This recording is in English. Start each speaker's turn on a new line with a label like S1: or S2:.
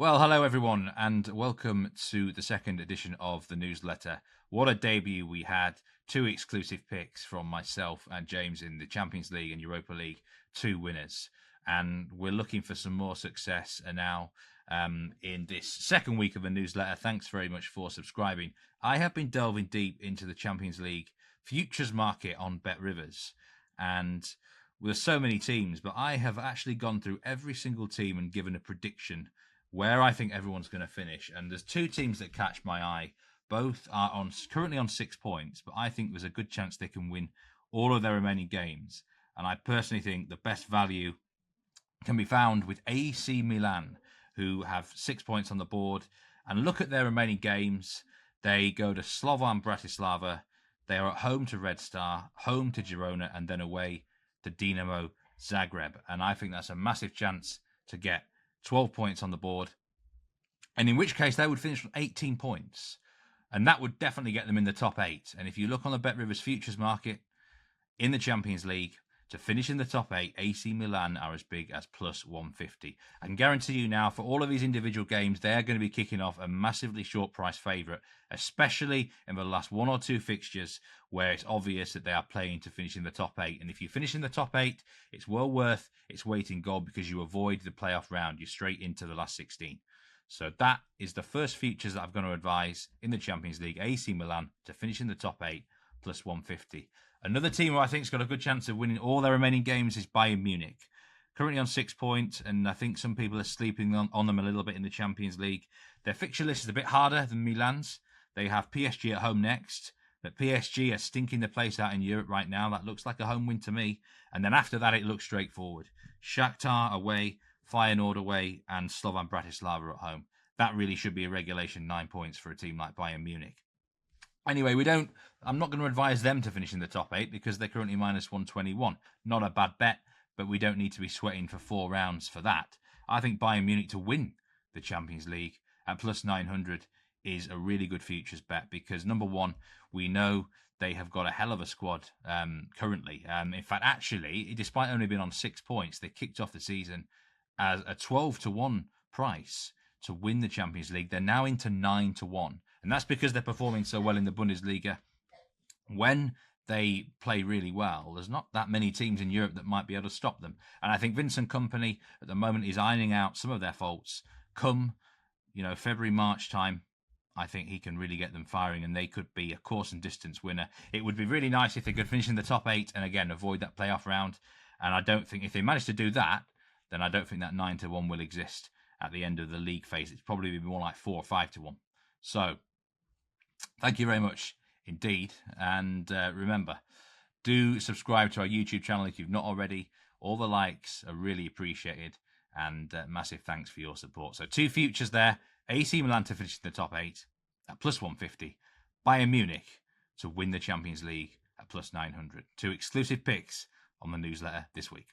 S1: Well, hello everyone, and welcome to the second edition of the newsletter. What a debut we had. Two exclusive picks from myself and James in the Champions League and Europa League, two winners. And we're looking for some more success now in this second week of the newsletter. Thanks very much for subscribing. I have been delving deep into the Champions League futures market on Bet Rivers, and there's so many teams, but I have actually gone through every single team and given a prediction where I think everyone's going to finish. And there's two teams that catch my eye. Both are currently on 6 points, but I think there's a good chance they can win all of their remaining games. And I personally think the best value can be found with AC Milan, who have 6 points on the board. And look at their remaining games. They go to Slovan Bratislava. They are at home to Red Star, home to Girona, and then away to Dinamo Zagreb. And I think that's a massive chance to get 12 points on the board, and in which case they would finish with 18 points, and that would definitely get them in the top 8. And if you look on the Bet Rivers futures market in the Champions League, to finish in the top 8, AC Milan are as big as plus 150. I can guarantee you now, for all of these individual games, they're going to be kicking off a massively short price favourite, especially in the last one or two fixtures where it's obvious that they are playing to finish in the top 8. And if you finish in the top 8, it's well worth its weight in gold because you avoid the playoff round. You're straight into the last 16. So that is the first features that I'm going to advise in the Champions League. AC Milan to finish in the top 8 plus 150. Another team who I think has got a good chance of winning all their remaining games is Bayern Munich. Currently on 6 points, and I think some people are sleeping on them a little bit in the Champions League. Their fixture list is a bit harder than Milan's. They have PSG at home next, but PSG are stinking the place out in Europe right now. That looks like a home win to me. And then after that, it looks straightforward. Shakhtar away, Feyenoord away, and Slovan Bratislava at home. That really should be a regulation 9 points for a team like Bayern Munich. Anyway, I'm not going to advise them to finish in the top 8 because they're currently minus 121. Not a bad bet, but we don't need to be sweating for 4 rounds for that. I think Bayern Munich to win the Champions League at plus 900 is a really good futures bet because, number one, we know they have got a hell of a squad currently. In fact, actually, despite only being on 6 points, they kicked off the season as a 12-1 price to win the Champions League. They're now into 9-1. And that's because they're performing so well in the Bundesliga. When they play really well, there's not that many teams in Europe that might be able to stop them. And I think Vincent Kompany at the moment is ironing out some of their faults. Come, February, March time, I think he can really get them firing and they could be a course and distance winner. It would be really nice if they could finish in the top 8 and again avoid that playoff round. And I don't think if they manage to do that, then I don't think that 9-1 will exist at the end of the league phase. It's probably be more like 4 or 5-1. So, thank you very much indeed. And remember, do subscribe to our YouTube channel if you've not already. All the likes are really appreciated. And massive thanks for your support. So 2 futures there. AC Milan to finish in the top 8 at plus 150. Bayern Munich to win the Champions League at plus 900. 2 exclusive picks on the newsletter this week.